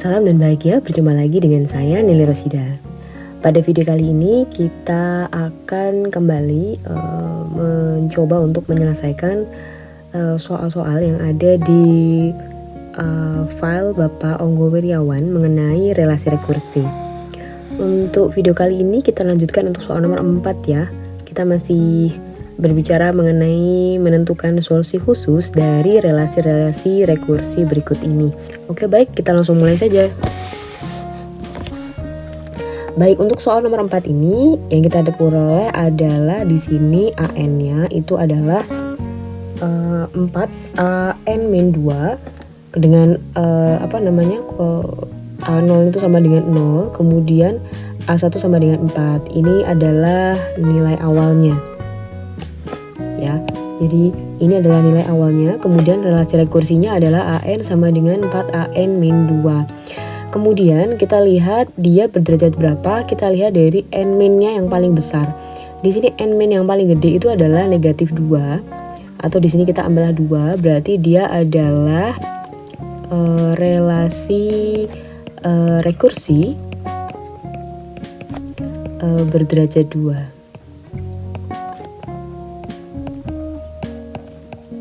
Salam dan bahagia, berjumpa lagi dengan saya Nili Rosida. Pada video kali ini kita akan kembali mencoba untuk menyelesaikan soal-soal yang ada di file Bapak Onggo Wiryawan mengenai relasi rekursi. Untuk video kali ini kita lanjutkan untuk soal nomor 4 ya. Kita masih berbicara mengenai menentukan solusi khusus dari relasi-relasi rekursi berikut ini. Oke, baik, kita langsung mulai saja. Baik, untuk soal nomor 4 ini yang kita peroleh adalah di sini AN-nya itu adalah 4 AN-2 dengan A0 itu sama dengan 0, kemudian A1 sama dengan 4. Ini adalah nilai awalnya. Ya, jadi ini adalah nilai awalnya, kemudian relasi rekursinya adalah AN sama dengan 4AN-2. Kemudian kita lihat dia berderajat berapa, kita lihat dari N-nya yang paling besar. Di sini N- yang paling gede itu adalah negatif 2, atau di sini kita ambillah 2, berarti dia adalah relasi rekursi berderajat 2.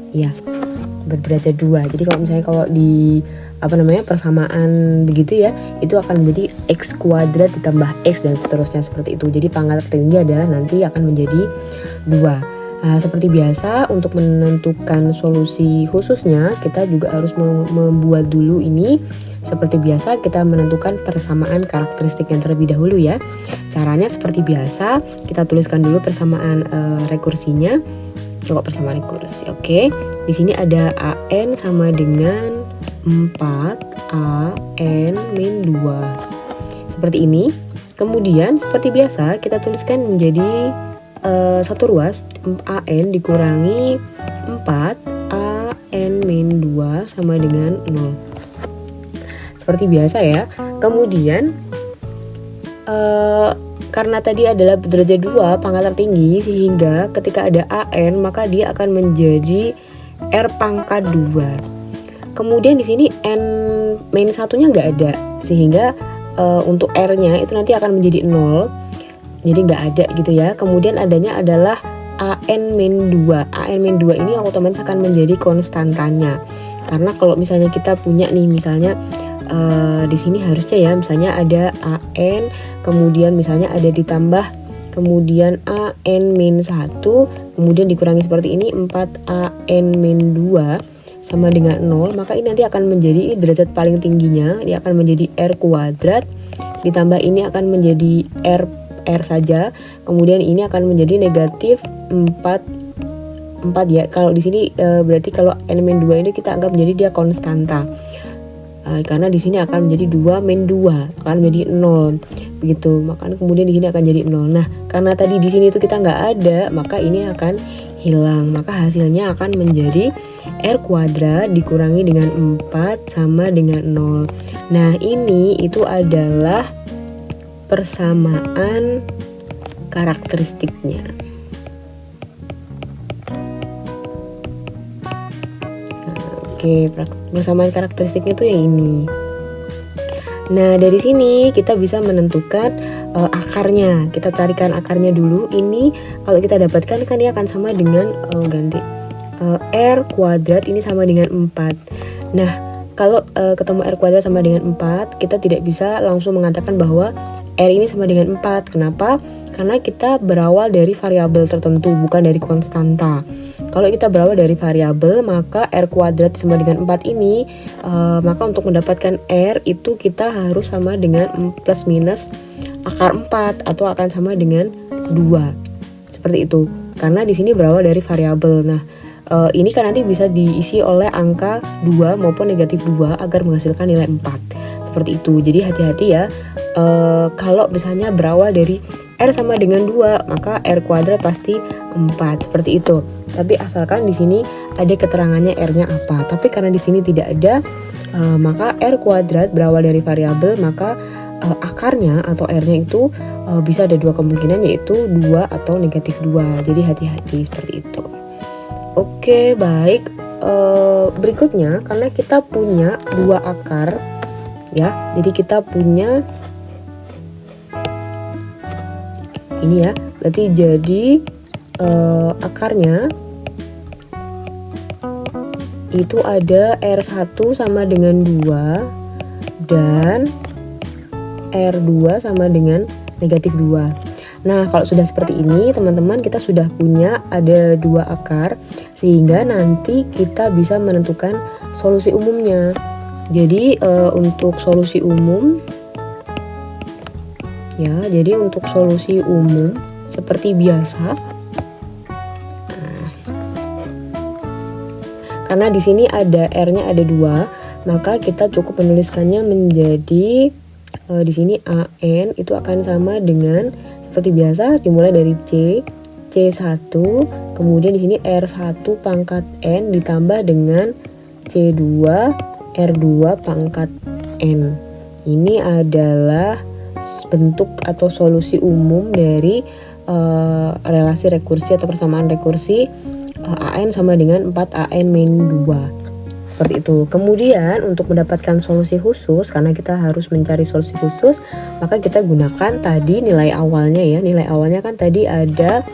Ya, berderajat 2. Jadi kalau misalnya di persamaan begitu ya, itu akan menjadi x kuadrat ditambah x dan seterusnya seperti itu. Jadi pangkat tertinggi adalah nanti akan menjadi 2. Nah, seperti biasa untuk menentukan solusi khususnya kita juga harus membuat dulu ini. Seperti biasa kita menentukan persamaan karakteristik yang terlebih dahulu ya. Caranya seperti biasa, kita tuliskan dulu persamaan rekursinya. Coba persamaan rekursi. Oke. Di sini ada AN sama dengan 4AN-2. Seperti ini. Kemudian seperti biasa kita tuliskan menjadi satu ruas AN dikurangi 4AN-2 sama dengan 0. Seperti biasa ya. Kemudian karena tadi adalah derajat 2 pangkat tertinggi, sehingga ketika ada AN maka dia akan menjadi R pangkat 2. Kemudian di sini N-1-nya nggak ada, sehingga untuk R-nya itu nanti akan menjadi 0. Jadi nggak ada gitu ya. Kemudian adanya adalah AN-2. AN-2 ini otomatis akan menjadi konstantanya. Karena kalau misalnya kita punya nih, misalnya di sini harusnya ya, misalnya ada AN, kemudian misalnya ada ditambah, kemudian AN-1, kemudian dikurangi seperti ini 4AN-2 sama dengan 0, maka ini nanti akan menjadi derajat paling tingginya, dia akan menjadi R kuadrat, ditambah ini akan menjadi R saja, kemudian ini akan menjadi negatif 4 ya. Kalau di sini berarti kalau N-2 ini kita anggap menjadi dia konstanta. Karena di sini akan menjadi 2-2 akan menjadi 0 begitu, maka kemudian di sini akan jadi 0. Nah, karena tadi di sini itu kita nggak ada, maka ini akan hilang, maka hasilnya akan menjadi R kuadrat dikurangi dengan 4 sama dengan 0. Nah, ini itu adalah persamaan karakteristiknya. Oke, persamaan karakteristiknya tuh yang ini. Nah, dari sini kita bisa menentukan akarnya. Kita carikan akarnya dulu. Ini kalau kita dapatkan kan dia akan sama dengan R kuadrat ini sama dengan 4. Nah, kalau ketemu R kuadrat sama dengan 4, kita tidak bisa langsung mengatakan bahwa R ini sama dengan 4. Kenapa? Karena kita berawal dari variabel tertentu, bukan dari konstanta. Kalau kita berawal dari variabel, maka R kuadrat sama dengan 4 ini, maka untuk mendapatkan R itu kita harus sama dengan plus minus akar 4 atau akan sama dengan 2. Seperti itu. Karena di sini berawal dari variabel. Nah, ini kan nanti bisa diisi oleh angka 2 maupun negatif 2 agar menghasilkan nilai 4. Seperti itu. Jadi hati-hati ya. Kalau misalnya berawal dari R sama dengan 2, maka R kuadrat pasti 4, seperti itu. Tapi asalkan di sini ada keterangannya R-nya apa. Tapi karena di sini tidak ada, maka R kuadrat berawal dari variabel, maka akarnya atau R-nya itu bisa ada dua kemungkinan, yaitu 2 atau negatif 2. Jadi hati-hati seperti itu. Oke, baik. Berikutnya, karena kita punya dua akar, ya. Jadi kita punya ini ya, berarti jadi akarnya itu ada R1 sama dengan 2 dan R2 sama dengan negatif 2. Nah, kalau sudah seperti ini teman-teman, kita sudah punya ada 2 akar, sehingga nanti kita bisa menentukan solusi umumnya. Jadi untuk solusi umum ya, jadi untuk solusi umum seperti biasa, karena di sini ada R-nya ada 2, maka kita cukup menuliskannya menjadi di sini AN itu akan sama dengan seperti biasa dimulai dari C1, kemudian di sini R1 pangkat N ditambah dengan C2 R2 pangkat N. Ini adalah bentuk atau solusi umum dari relasi rekursi atau persamaan rekursi AN sama dengan 4AN min 2. Seperti itu. Kemudian untuk mendapatkan solusi khusus, karena kita harus mencari solusi khusus, maka kita gunakan tadi nilai awalnya ya. Nilai awalnya kan tadi ada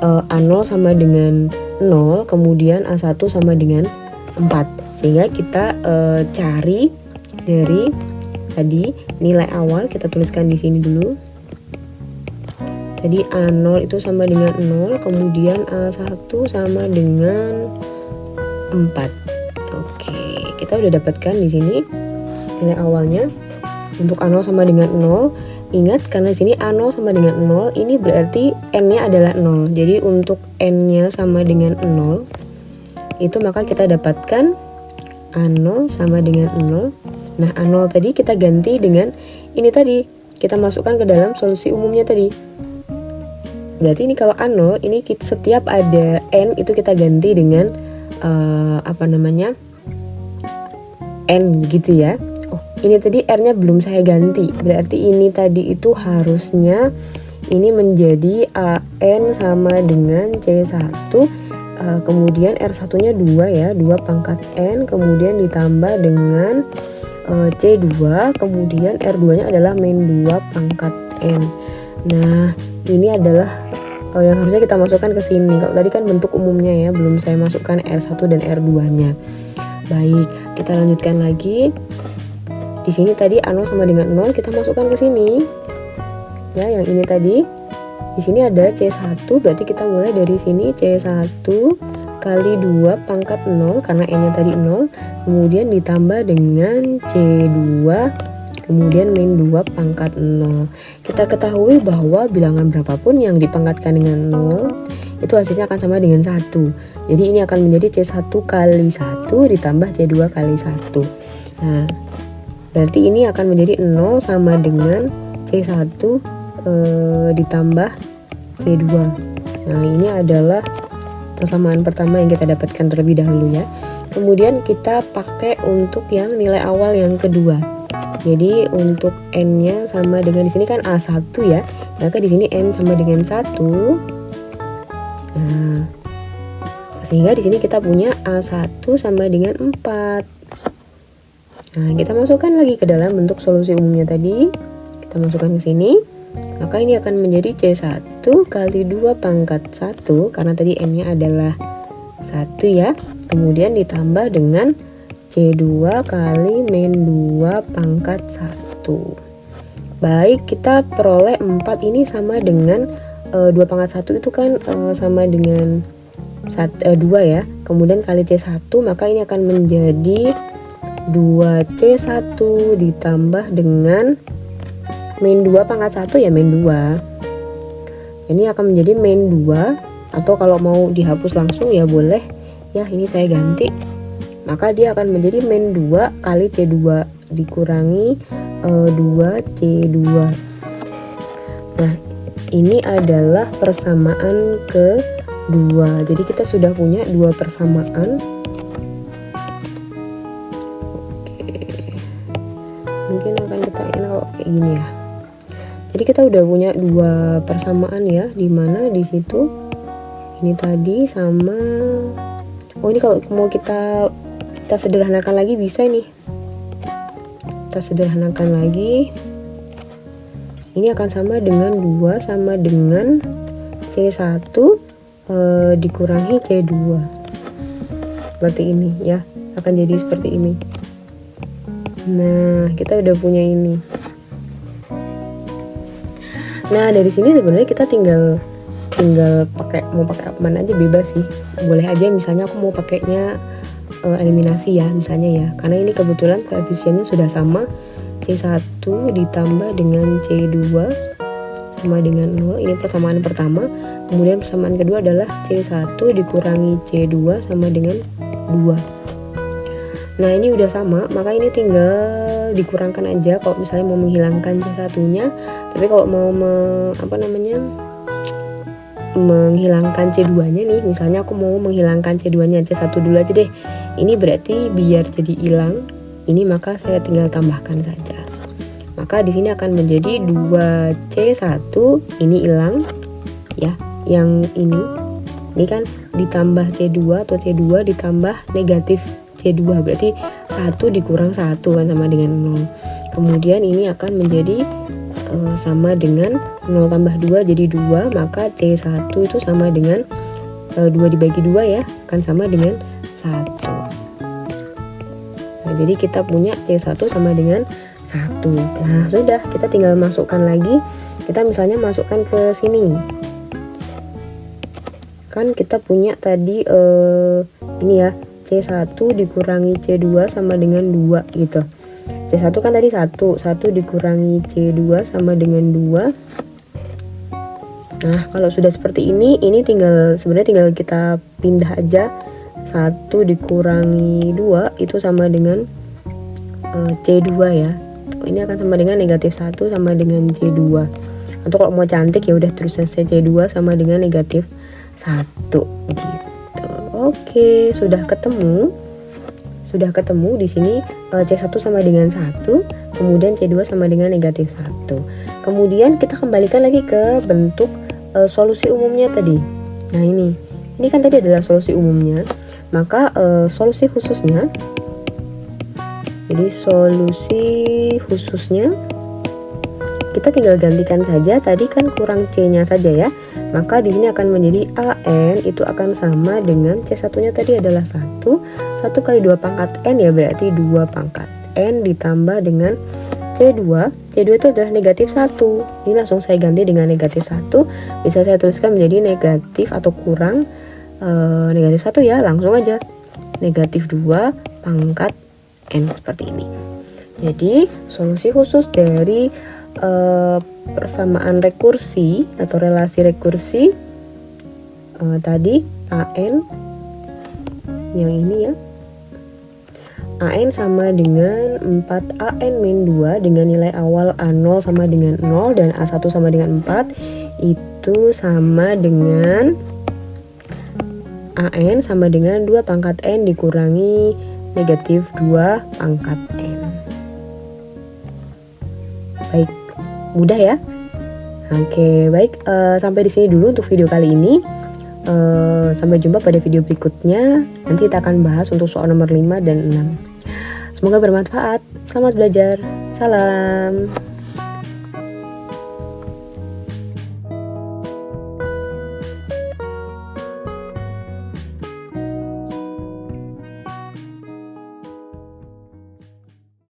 A0 sama dengan 0, kemudian A1 sama dengan 4. Sehingga kita cari dari tadi nilai awal, kita tuliskan di sini dulu. Tadi A0 itu sama dengan 0, kemudian A1 sama dengan 4. Oke, kita udah dapatkan di sini nilai awalnya. Untuk A0 sama dengan 0, ingat karena di sini A0 sama dengan 0, ini berarti N-nya adalah 0. Jadi untuk N-nya sama dengan 0, itu maka kita dapatkan A0 sama dengan 0. Nah, A0 tadi kita ganti dengan ini tadi, kita masukkan ke dalam solusi umumnya tadi. Berarti ini kalau A0, ini setiap ada N itu kita ganti dengan N gitu ya. Oh, ini tadi R-nya belum saya ganti. Berarti ini tadi itu harusnya ini menjadi AN sama dengan C1. Kemudian R1-nya 2 ya, 2 pangkat N, kemudian ditambah dengan C2, kemudian R2-nya adalah min 2 pangkat N. Nah, ini adalah yang harusnya kita masukkan ke sini. Kalau tadi kan bentuk umumnya ya, belum saya masukkan R1 dan R2-nya. Baik, kita lanjutkan lagi. Di sini tadi A0 sama dengan 0, kita masukkan ke sini. Ya, yang ini tadi. Di sini ada C1, berarti kita mulai dari sini C1 kali 2 pangkat 0 karena N-nya tadi 0, kemudian ditambah dengan C2 kemudian min 2 pangkat 0. Kita ketahui bahwa bilangan berapapun yang dipangkatkan dengan 0 itu hasilnya akan sama dengan 1. Jadi ini akan menjadi C1 kali 1 ditambah C2 kali 1. Nah, berarti ini akan menjadi 0 sama dengan C1 ditambah C2. Nah, ini adalah persamaan pertama yang kita dapatkan terlebih dahulu ya. Kemudian kita pakai untuk yang nilai awal yang kedua. Jadi untuk N-nya sama dengan di sini kan A1 ya. Maka di sini N sama dengan 1. Nah, sehingga di sini kita punya A1 sama dengan 4. Nah, kita masukkan lagi ke dalam bentuk solusi umumnya tadi. Kita masukkan ke sini. Maka ini akan menjadi C1 kali 2 pangkat 1 karena tadi N-nya adalah 1 ya. Kemudian ditambah dengan C2 kali min 2 pangkat 1. Baik, kita peroleh 4 ini sama dengan 2 pangkat 1 itu kan sama dengan 2 ya. Kemudian kali C1, maka ini akan menjadi 2C1 ditambah dengan min 2 pangkat 1 ya min 2. Ini akan menjadi min 2, atau kalau mau dihapus langsung ya boleh ya, ini saya ganti. Maka dia akan menjadi min 2 kali C2 dikurangi 2C2. Nah, ini adalah persamaan kedua. Jadi kita sudah punya 2 persamaan. Oke. Mungkin akan kita enak kalau kayak gini ya. Jadi kita udah punya 2 persamaan ya, dimana di situ ini tadi sama, oh ini kalau mau kita sederhanakan lagi bisa nih. Kita kita sederhanakan lagi. Ini akan sama dengan 2 sama dengan C1 dikurangi C2. Seperti ini ya, akan jadi seperti ini. Nah, kita udah punya ini. Nah, dari sini sebenarnya kita tinggal mau pakai apa aja bebas sih. Boleh aja misalnya aku mau pakainya eliminasi ya misalnya ya, karena ini kebetulan koefisiennya sudah sama. C1 ditambah dengan C2 sama dengan 0. Ini persamaan pertama. Kemudian persamaan kedua adalah C1 dikurangi C2 sama dengan 2. Nah, ini udah sama, maka ini tinggal dikurangkan aja kalau misalnya mau menghilangkan C1-nya. Tapi kalau mau menghilangkan C2-nya nih, misalnya aku mau menghilangkan C2-nya, C1 dulu aja deh. Ini berarti biar jadi hilang ini, maka saya tinggal tambahkan saja. Maka di sini akan menjadi 2C1, ini hilang ya. Yang ini kan ditambah C2 atau C2 ditambah negatif C2, berarti 1 dikurang 1 kan sama dengan 0. Kemudian ini akan menjadi sama dengan 0 tambah 2 jadi 2, maka C1 itu sama dengan 2 dibagi 2 ya, akan sama dengan 1. Nah, jadi kita punya C1 sama dengan 1. Nah, sudah, kita tinggal masukkan lagi. Kita misalnya masukkan ke sini. Kan kita punya tadi ini ya, C1 dikurangi C2 sama dengan 2 gitu. C1 kan tadi 1 dikurangi C2 sama dengan 2. Nah, kalau sudah seperti ini sebenarnya tinggal kita pindah aja. 1 dikurangi 2 itu sama dengan C2 ya. Ini akan sama dengan negatif 1 sama dengan C2. Atau kalau mau cantik ya udah terus saja C2 sama dengan negatif 1 gitu. Oke, sudah ketemu di sini. C1 sama dengan 1, kemudian C2 sama dengan negatif 1. Kemudian kita kembalikan lagi ke bentuk solusi umumnya tadi. Nah, ini kan tadi adalah solusi umumnya. Maka solusi khususnya, jadi solusi khususnya kita tinggal gantikan saja. Tadi kan kurang C-nya saja ya. Maka di sini akan menjadi AN itu akan sama dengan C1-nya tadi adalah 1 kali 2 pangkat N ya, berarti 2 pangkat N ditambah dengan C2 itu adalah negatif 1. Ini langsung saya ganti dengan negatif 1. Bisa saya tuliskan menjadi negatif atau kurang negatif 1 ya, langsung aja negatif 2 pangkat N seperti ini. Jadi solusi khusus dari persamaan rekursi atau relasi rekursi tadi AN yang ini ya, AN sama dengan 4AN-2 dengan nilai awal A0 sama dengan 0 dan A1 sama dengan 4, itu sama dengan AN sama dengan 2 pangkat N dikurangi negatif 2 pangkat N. Baik, mudah ya. Oke, baik, sampai di sini dulu untuk video kali ini. Sampai jumpa pada video berikutnya. Nanti kita akan bahas untuk soal nomor 5 dan 6. Semoga bermanfaat. Selamat belajar. Salam.